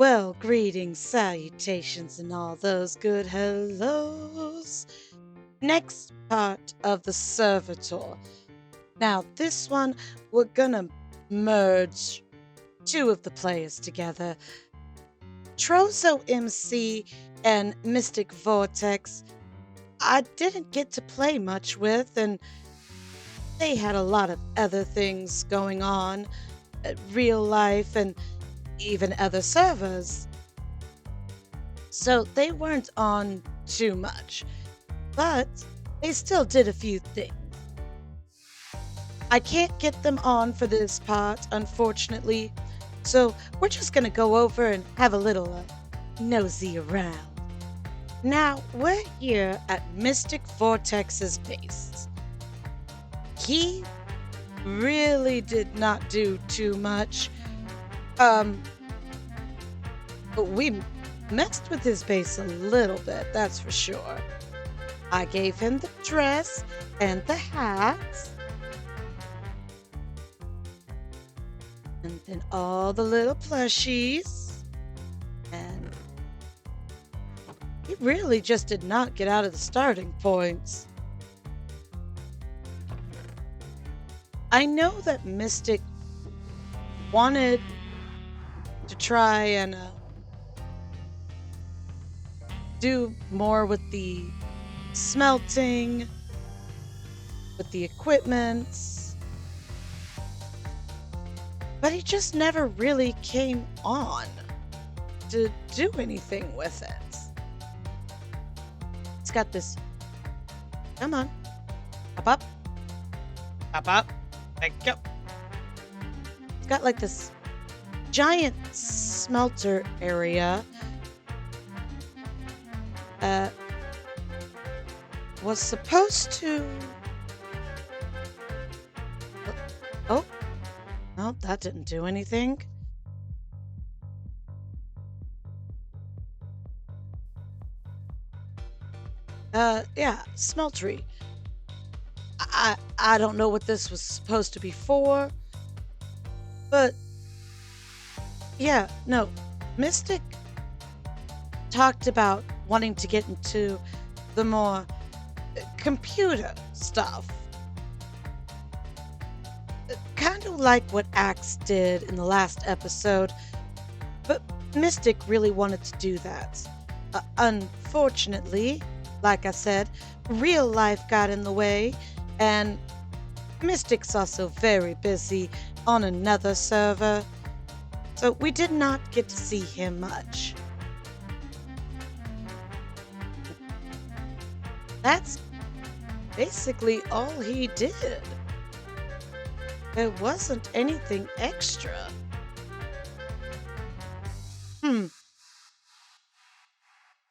Well, greetings, salutations, and all those good hellos. Next part of the server tour. Now, this one, we're gonna merge two of the players together. Trozo MC and Mystic Vortex, I didn't get to play much with, and they had a lot of other things going on, real life, and even other servers. So they weren't on too much, but they still did a few things. I can't get them on for this part, unfortunately, so we're just gonna go over and have a little nosy around. Now, we're here at Mystic Vortex's base. He really did not do too much. We messed with his base a little bit, that's for sure. I gave him the dress and the hats, and then all the little plushies, and he really just did not get out of the starting points. I know that Mystic wanted to try and do more with the smelting, with the equipment, but he just never really came on to do anything with it. It's got this, come on, up, up, thank you. It's got like this giant smelter area. Was supposed to... Oh, no, that didn't do anything. Yeah, smeltery. I don't know what this was supposed to be for, but yeah, no, Mystic talked about wanting to get into the more computer stuff. Kind of like what Axe did in the last episode, but Mystic really wanted to do that. Unfortunately, like I said, real life got in the way, and Mystic's also very busy on another server, so we did not get to see him much. That's basically all he did. There wasn't anything extra.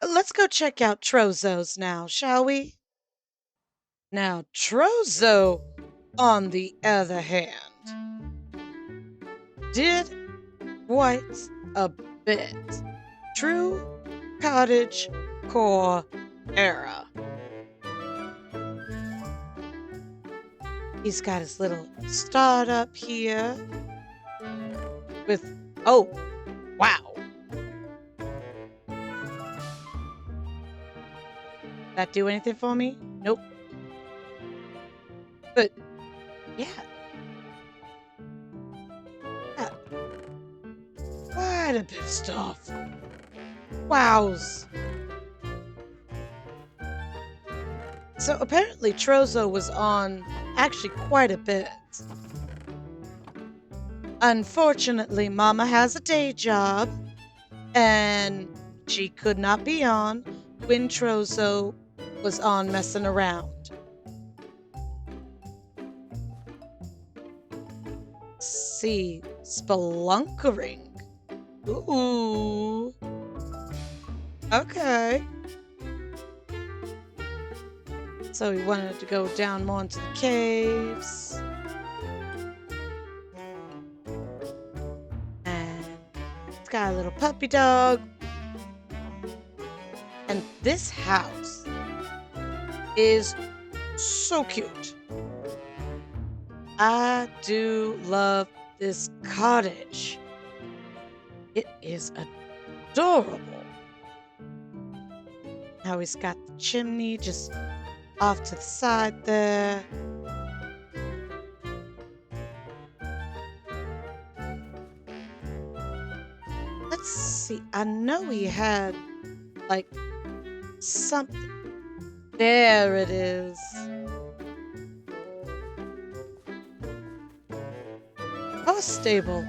Let's go check out Trozo's now, shall we? Now, Trozo, on the other hand, did quite a bit. True cottage core era. He's got his little startup here with, oh, wow. That do anything for me? Nope. But, yeah. Quite a bit of stuff. Wows. So apparently Trozo was on actually quite a bit. Unfortunately, Mama has a day job, and she could not be on when Trozo was on messing around. Let's see, spelunkering. Ooh. Okay. So he wanted to go down more into the caves. And it's got a little puppy dog. And this house is so cute. I do love this cottage. It is adorable. Now he's got the chimney just off to the side there. Let's see. I know he had like something. There it is. Horse stable.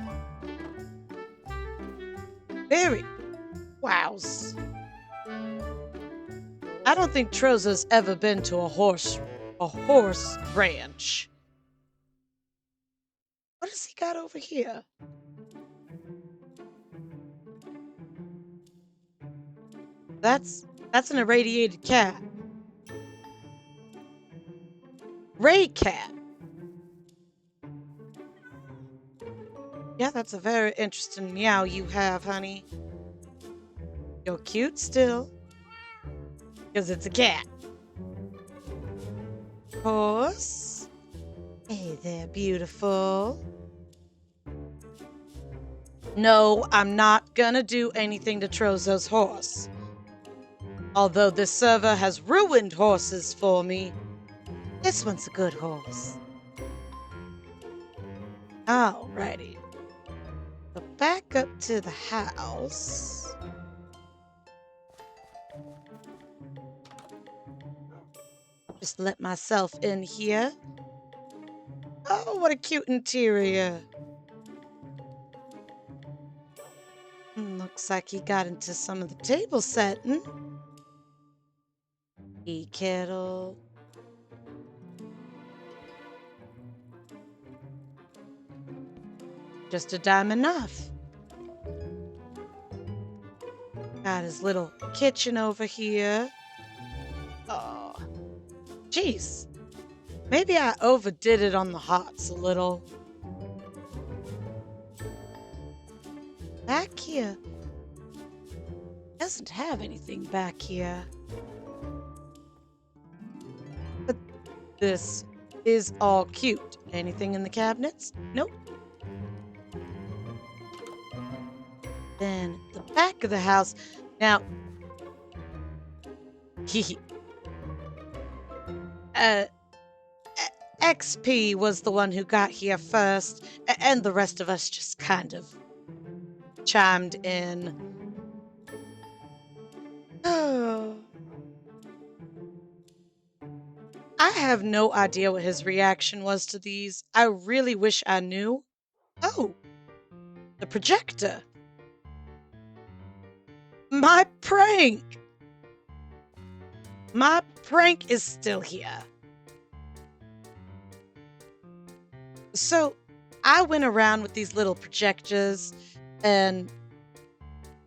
Very. Wows. I don't think Troza's ever been to a horse ranch. What has he got over here? That's an irradiated cat. Ray cat. Yeah, that's a very interesting meow you have, honey. You're cute still. Because it's a cat. Horse. Hey there, beautiful. No, I'm not gonna do anything to Trozo's horse. Although this server has ruined horses for me, this one's a good horse. Alrighty. So back up to the house. Just let myself in here. Oh, what a cute interior. Looks like he got into some of the table setting. Tea kettle. Just a dime enough. Got his little kitchen over here. Oh, jeez. Maybe I overdid it on the hots a little. Back here. Doesn't have anything back here. But this is all cute. Anything in the cabinets? Nope. Then the back of the house. Now, XP was the one who got here first, and the rest of us just kind of chimed in. Oh. I have no idea what his reaction was to these. I really wish I knew. Oh, the projector. My prank! My prank is still here. So, I went around with these little projectors and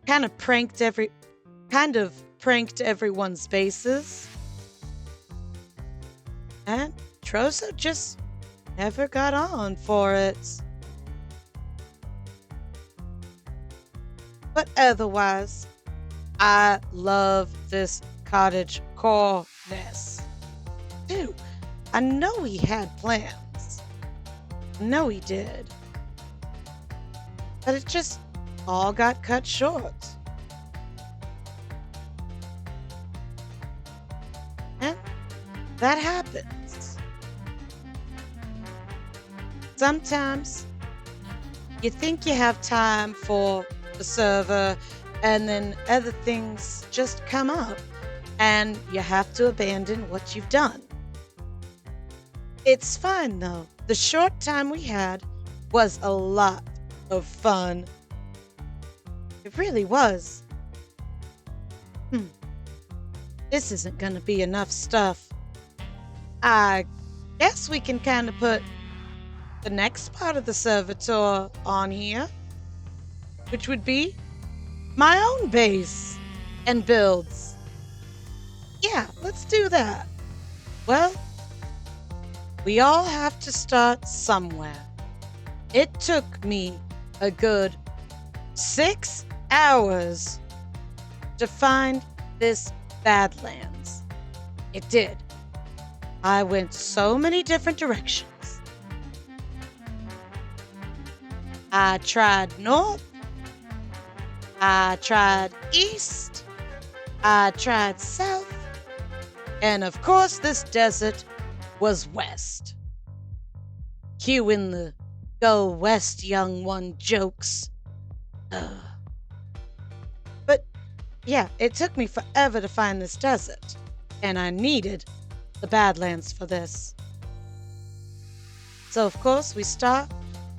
kind of pranked everyone's faces. And Trozo just never got on for it. But otherwise, I love this cottage core-ness. Dude, I know he had plans. I know he did. But it just all got cut short. And that happens. Sometimes you think you have time for the server, and then other things just come up, and you have to abandon what you've done. It's fine, though. The short time we had was a lot of fun. It really was. This isn't gonna be enough stuff. I guess we can kind of put the next part of the servitor on here, which would be my own base and builds. Yeah, let's do that. Well, we all have to start somewhere. It took me a good 6 hours to find this Badlands. It did. I went so many different directions. I tried north. I tried east, I tried south, and of course this desert was west. Cue in the go west, young one jokes. But yeah, it took me forever to find this desert, and I needed the Badlands for this. So of course we start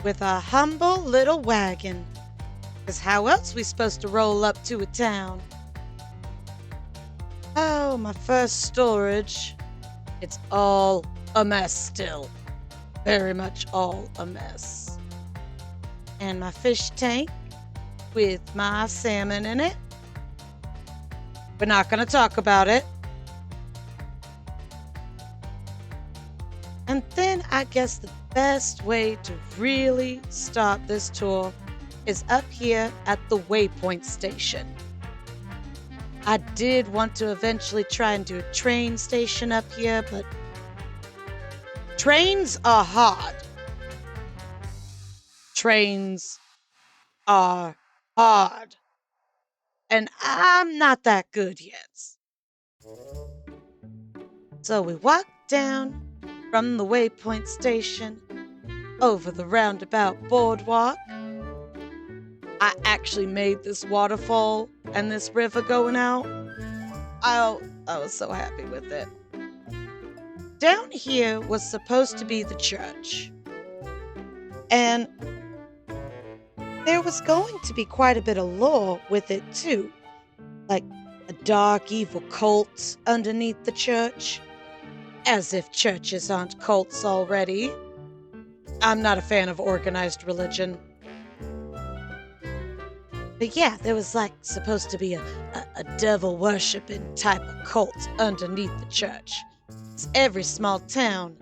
with a humble little wagon, because how else we supposed to roll up to a town? Oh, my first storage. It's all a mess still. Very much all a mess. And my fish tank with my salmon in it. We're not going to talk about it. And then I guess the best way to really start this tour is up here at the waypoint station. I did want to eventually try and do a train station up here, but trains are hard. Trains are hard. And I'm not that good yet. So we walk down from the waypoint station over the roundabout boardwalk. I actually made this waterfall and this river going out. I was so happy with it. Down here was supposed to be the church. And there was going to be quite a bit of lore with it too. Like a dark, evil cult underneath the church. As if churches aren't cults already. I'm not a fan of organized religion. But yeah, there was like supposed to be a devil worshipping type of cult underneath the church. Every small town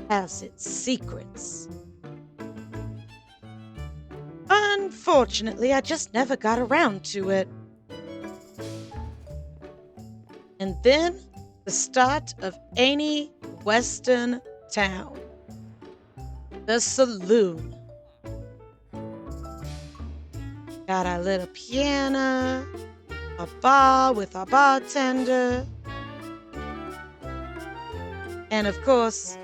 has its secrets. Unfortunately, I just never got around to it. And then the start of any western town. The saloon. Got our little piano, a bar with our bartender, and of course,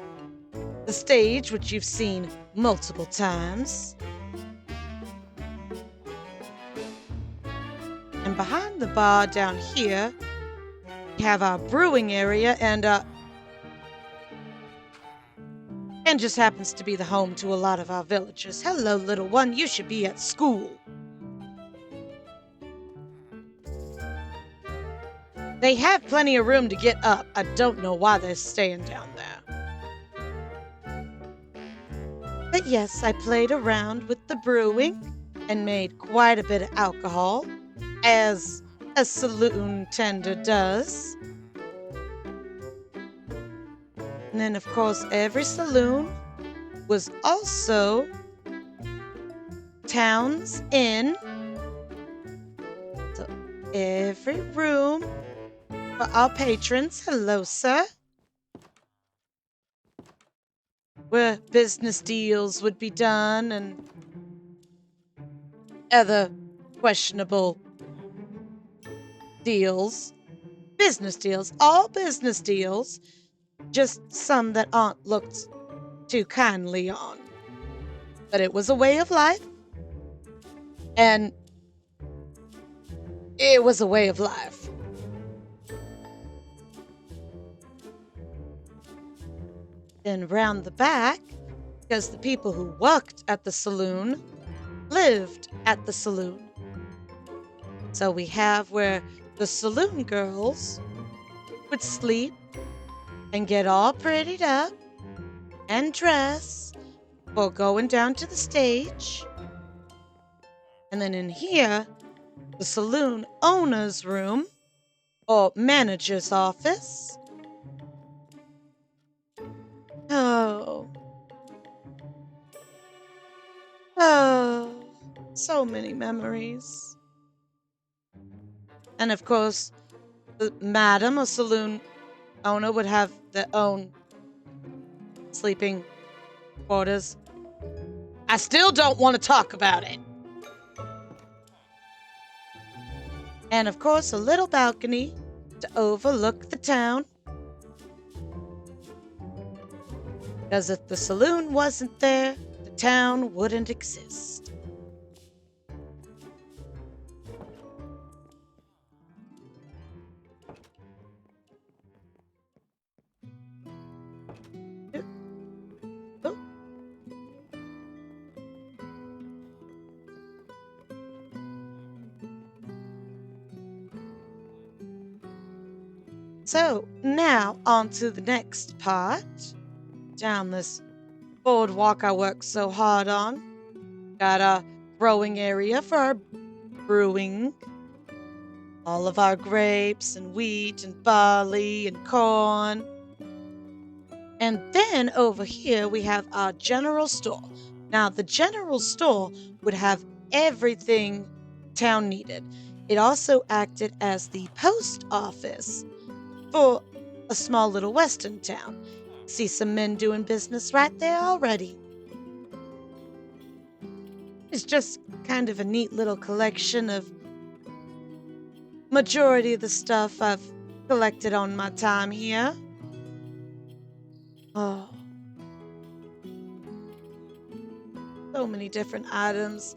the stage, which you've seen multiple times. And behind the bar down here, we have our brewing area and just happens to be the home to a lot of our villagers. Hello, little one, you should be at school. They have plenty of room to get up. I don't know why they're staying down there. But yes, I played around with the brewing and made quite a bit of alcohol, as a saloon tender does. And then, of course, every saloon was also town's inn. So every room for our patrons, hello, sir, where business deals would be done and other questionable deals. Business deals, all business deals, just some that aren't looked too kindly on. But it was a way of life, and it was a way of life. Then round the back, because the people who worked at the saloon lived at the saloon. So we have where the saloon girls would sleep and get all prettied up and dress before going down to the stage. And then in here, the saloon owner's room or manager's office. Oh, so many memories. And of course, the madam, a saloon owner, would have their own sleeping quarters. I still don't want to talk about it. And of course, a little balcony to overlook the town. Because if the saloon wasn't there, the town wouldn't exist. Oh. So now on to the next part. Down this boardwalk I worked so hard on. Got a growing area for our brewing. All of our grapes and wheat and barley and corn. And then over here we have our general store. Now the general store would have everything town needed. It also acted as the post office for a small little western town. See some men doing business right there already. It's just kind of a neat little collection of majority of the stuff I've collected on my time here. Oh, so many different items.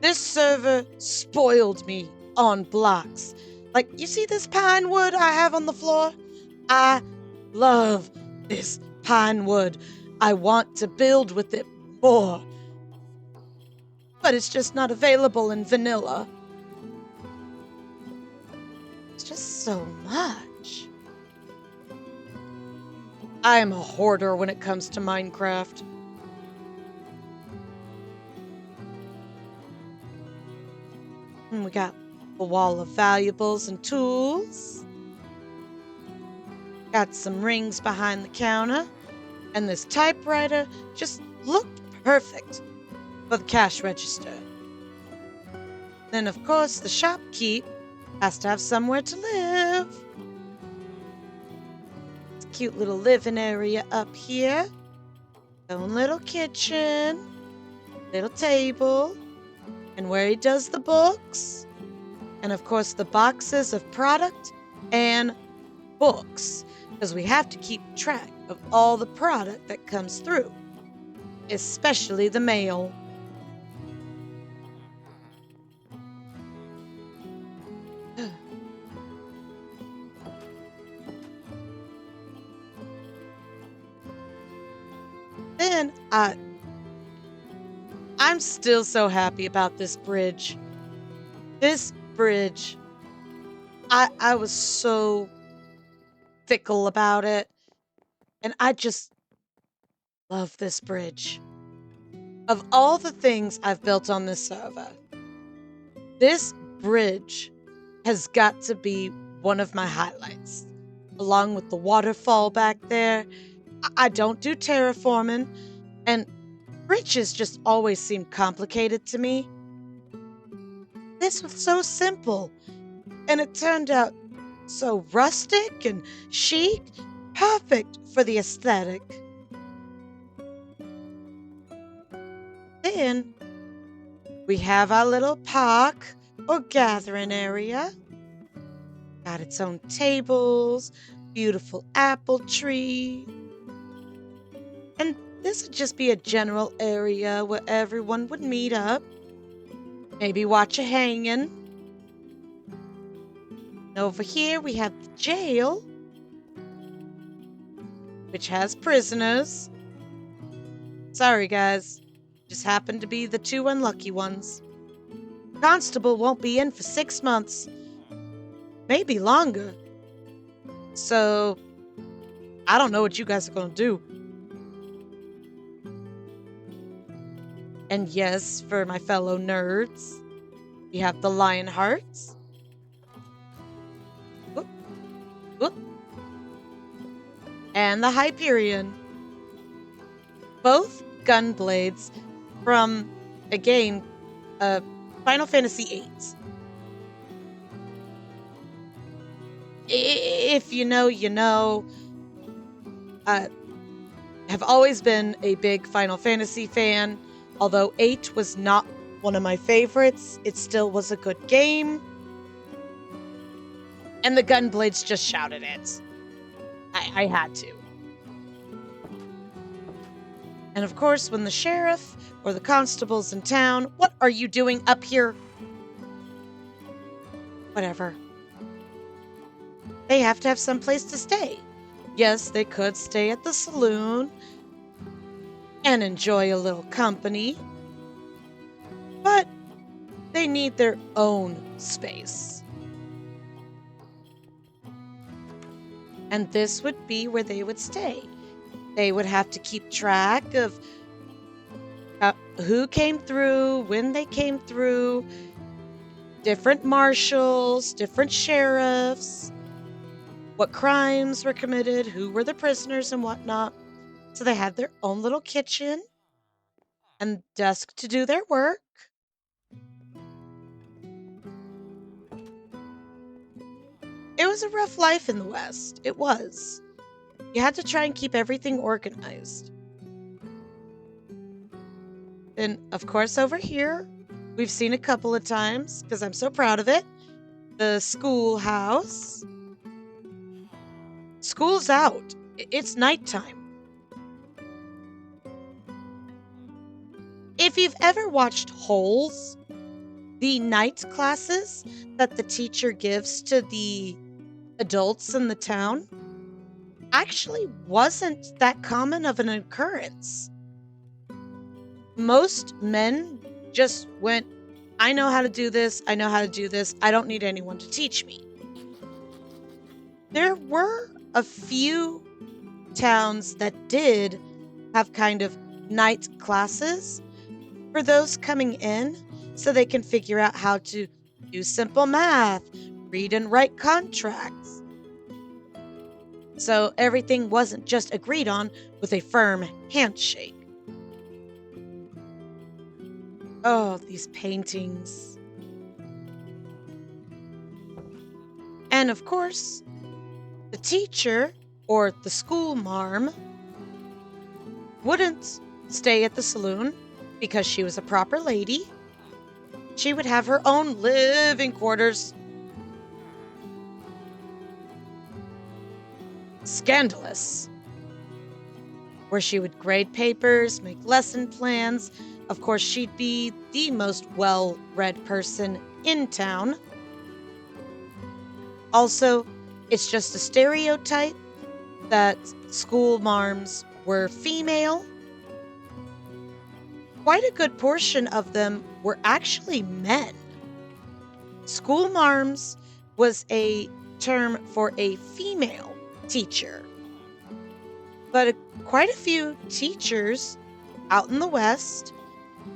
This server spoiled me on blocks. Like, you see this pine wood I have on the floor? I love this pine wood. I want to build with it more. But it's just not available in vanilla. It's just so much. I am a hoarder when it comes to Minecraft. And we got a wall of valuables and tools. Got some rings behind the counter. And this typewriter just looked perfect for the cash register. Then, of course, the shopkeep has to have somewhere to live. It's a cute little living area up here. Own little kitchen. Little table. And where he does the books. And, of course, the boxes of product and books. Because we have to keep track of all the product that comes through. Especially the mail. Then I'm still so happy about this bridge. This bridge, I was so fickle about it. And I just love this bridge. Of all the things I've built on this server, this bridge has got to be one of my highlights. Along with the waterfall back there. I don't do terraforming, and bridges just always seem complicated to me. This was so simple, and it turned out so rustic and chic, perfect for the aesthetic. Then we have our little park or gathering area. Got its own tables, beautiful apple tree. And this would just be a general area where everyone would meet up. Maybe watch a hanging. Over here we have the jail, which has prisoners. Sorry guys, just happened to be the two unlucky ones. Constable won't be in for 6 months. Maybe longer. So, I don't know what you guys are gonna do. And yes, for my fellow nerds, we have the lion hearts. Whoop, whoop. And the Hyperion. Both gun blades from a game, Final Fantasy VIII. If you know, you know. Have always been a big Final Fantasy fan, although 8 was not one of my favorites. It still was a good game. And the Gunblades just shouted it. I had to. And of course, when the sheriff or the constable's in town, what are you doing up here? Whatever. They have to have some place to stay. Yes, they could stay at the saloon and enjoy a little company, but they need their own space. And this would be where they would stay. They would have to keep track of who came through, when they came through, different marshals, different sheriffs, what crimes were committed, who were the prisoners, and whatnot. So they had their own little kitchen and desk to do their work. It was a rough life in the West. It was. You had to try and keep everything organized. And of course, over here, we've seen a couple of times because I'm so proud of it. The schoolhouse. School's out. It's nighttime. If you've ever watched Holes, the night classes that the teacher gives to the adults in the town actually wasn't that common of an occurrence. Most men just went, I know how to do this, I know how to do this, I don't need anyone to teach me. There were a few towns that did have kind of night classes for those coming in so they can figure out how to do simple math, read and write contracts. So everything wasn't just agreed on with a firm handshake. Oh, these paintings. And of course, the teacher or the school marm wouldn't stay at the saloon because she was a proper lady. She would have her own living quarters. Scandalous. Where she would grade papers, make lesson plans. Of course, she'd be the most well-read person in town. Also, it's just a stereotype that school marms were female. Quite a good portion of them were actually men. School marms was a term for a female teacher. But quite a few teachers out in the West,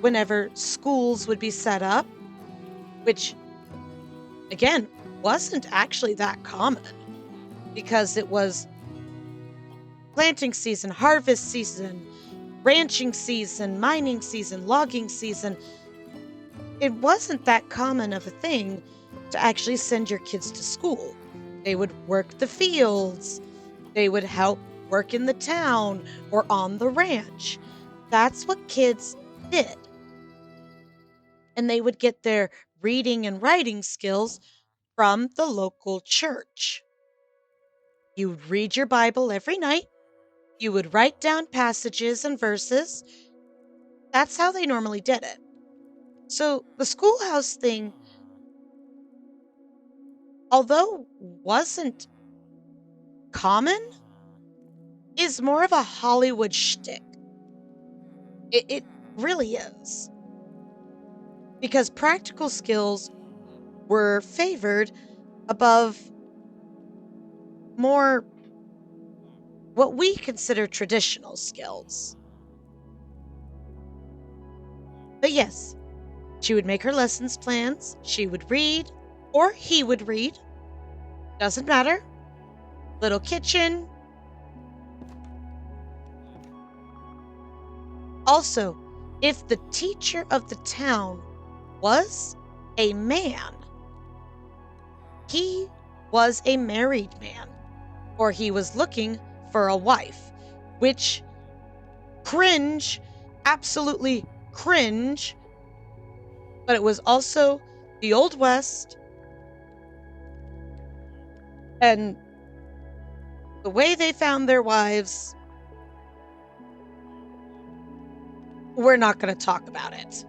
whenever schools would be set up, which, again, wasn't actually that common because it was planting season, harvest season, ranching season, mining season, logging season. It wasn't that common of a thing to actually send your kids to school. They would work the fields. They would help work in the town or on the ranch. That's what kids did. And they would get their reading and writing skills from the local church. You would read your Bible every night. You would write down passages and verses. That's how they normally did it. So the schoolhouse thing, although wasn't common, is more of a Hollywood shtick. It really is. Because practical skills were favored above more what we consider traditional skills. But yes, she would make her lessons plans, she would read, or he would read. Doesn't matter. Little kitchen. Also, if the teacher of the town was a man, he was a married man, or he was looking for a wife, which cringe, absolutely cringe, but it was also the Old West, and the way they found their wives, we're not going to talk about it.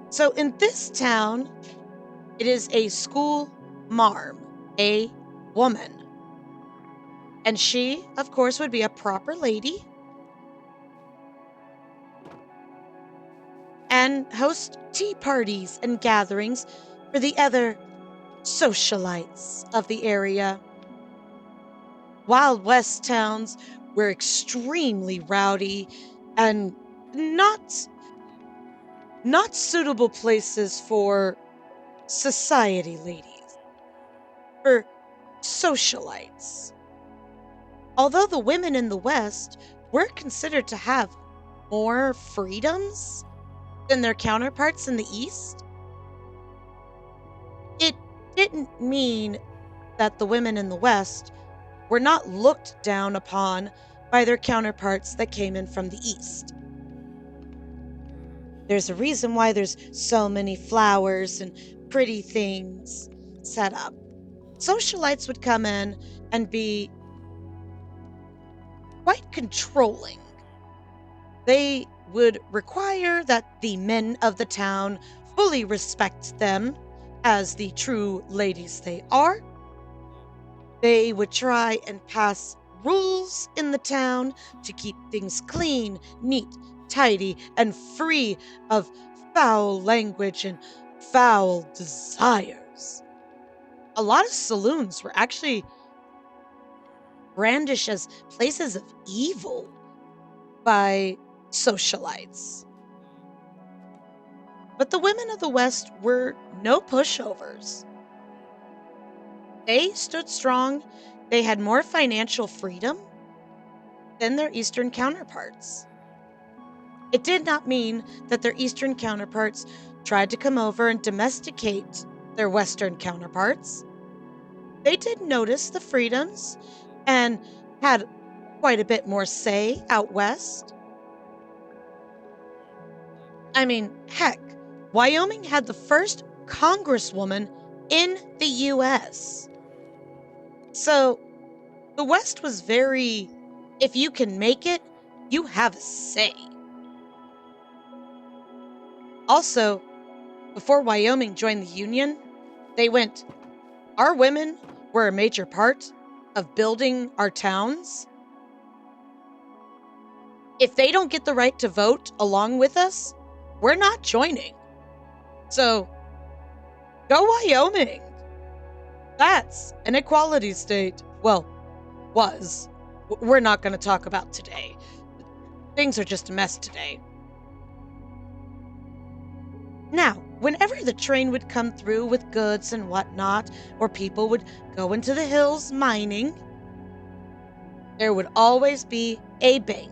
So in this town, it is a school marm, a woman. And she, of course, would be a proper lady and host tea parties and gatherings for the other socialites of the area. Wild West towns were extremely rowdy and not suitable places for society ladies, for socialites. Although the women in the West were considered to have more freedoms than their counterparts in the East, it didn't mean that the women in the West were not looked down upon by their counterparts that came in from the East. There's a reason why there's so many flowers and pretty things set up. Socialites would come in and be quite controlling. They would require that the men of the town fully respect them as the true ladies they are. They would try and pass rules in the town to keep things clean, neat, tidy, and free of foul language and foul desires. A lot of saloons were actually brandished as places of evil by socialites. But the women of the West were no pushovers. They stood strong. They had more financial freedom than their Eastern counterparts. It did not mean that their Eastern counterparts tried to come over and domesticate their Western counterparts. They did notice the freedoms and had quite a bit more say out west. I mean, heck, Wyoming had the first congresswoman in the U.S. So the West was very, if you can make it, you have a say. Also, before Wyoming joined the Union, they went, our women were a major part of building our towns. If they don't get the right to vote along with us, we're not joining. So, go Wyoming. That's an equality state. Well, was. We're not going to talk about today. Things are just a mess today. Now, whenever the train would come through with goods and whatnot, or people would go into the hills mining, there would always be a bank.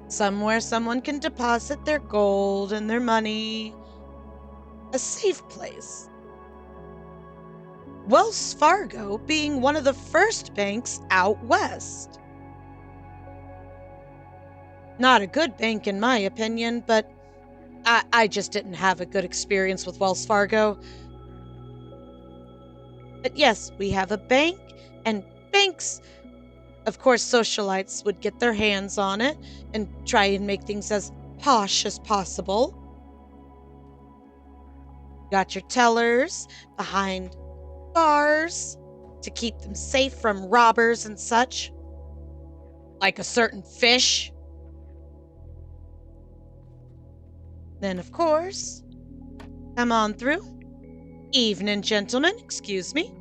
Somewhere someone can deposit their gold and their money. A safe place. Wells Fargo being one of the first banks out west. Not a good bank in my opinion, but I just didn't have a good experience with Wells Fargo. But yes, we have a bank, and banks, of course, socialites would get their hands on it and try and make things as posh as possible. Got your tellers behind bars to keep them safe from robbers and such, like a certain fish. Then, of course, come on through. Evening, gentlemen, excuse me.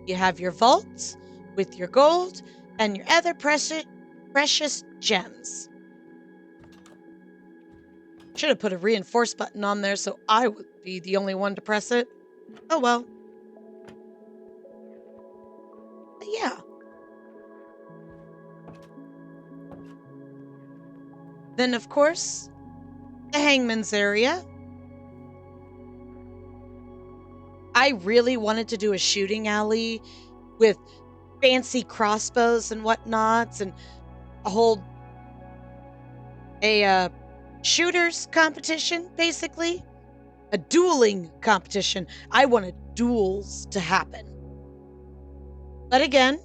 You have your vaults with your gold and your other precious gems. Should have put a reinforce button on there so I would be the only one to press it. Oh well. But yeah. Then, of course, the hangman's area. I really wanted to do a shooting alley with fancy crossbows and whatnots and hold a shooters competition, basically. A dueling competition. I wanted duels to happen. But again,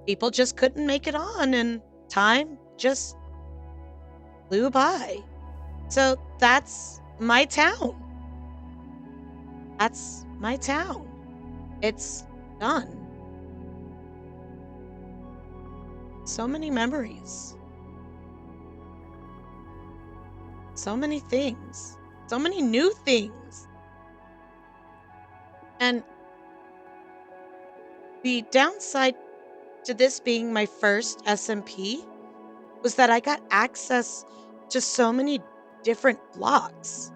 people just couldn't make it on, and time just flew by. So that's my town. That's my town. It's done. So many memories. So many things. So many new things. And the downside to this being my first SMP was that I got access to so many different blocks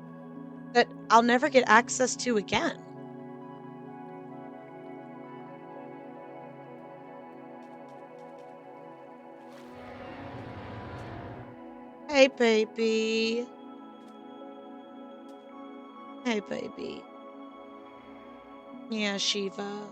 that I'll never get access to again. Hey, baby. Hey, baby. Yeah, Shiva.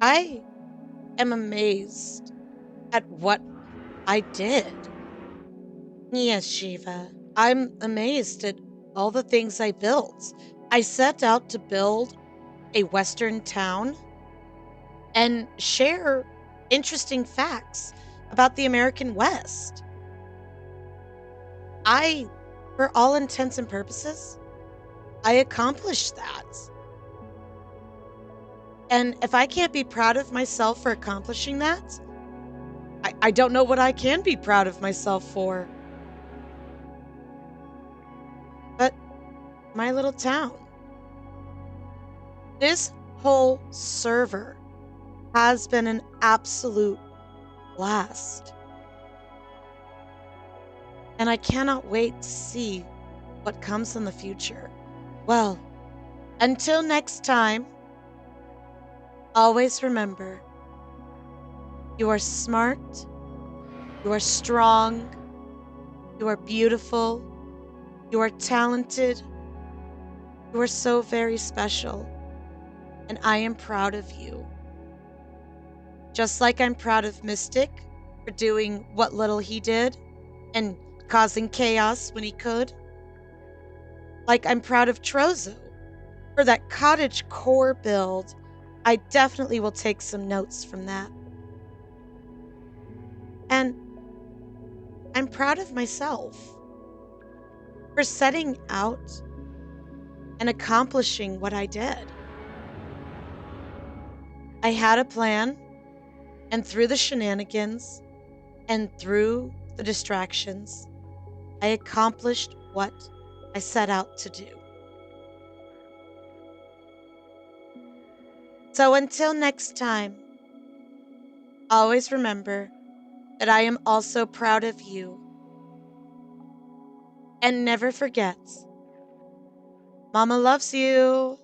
I am amazed at what I did. Yes, Shiva. I'm amazed at all the things I built. I set out to build a Western town and share interesting facts about the American West. I, for all intents and purposes, I accomplished that. And if I can't be proud of myself for accomplishing that, I don't know what I can be proud of myself for. But my little town, this whole server has been an absolute blast. And I cannot wait to see what comes in the future. Well, until next time, always remember, you are smart, you are strong, you are beautiful, you are talented, you are so very special, and I am proud of you. Just like I'm proud of Mystic for doing what little he did and causing chaos when he could. Like I'm proud of Trozo for that cottage core build. I definitely will take some notes from that. And I'm proud of myself for setting out and accomplishing what I did. I had a plan, and through the shenanigans and through the distractions, I accomplished what I set out to do. So until next time, always remember that I am also proud of you. And never forget, Mama loves you.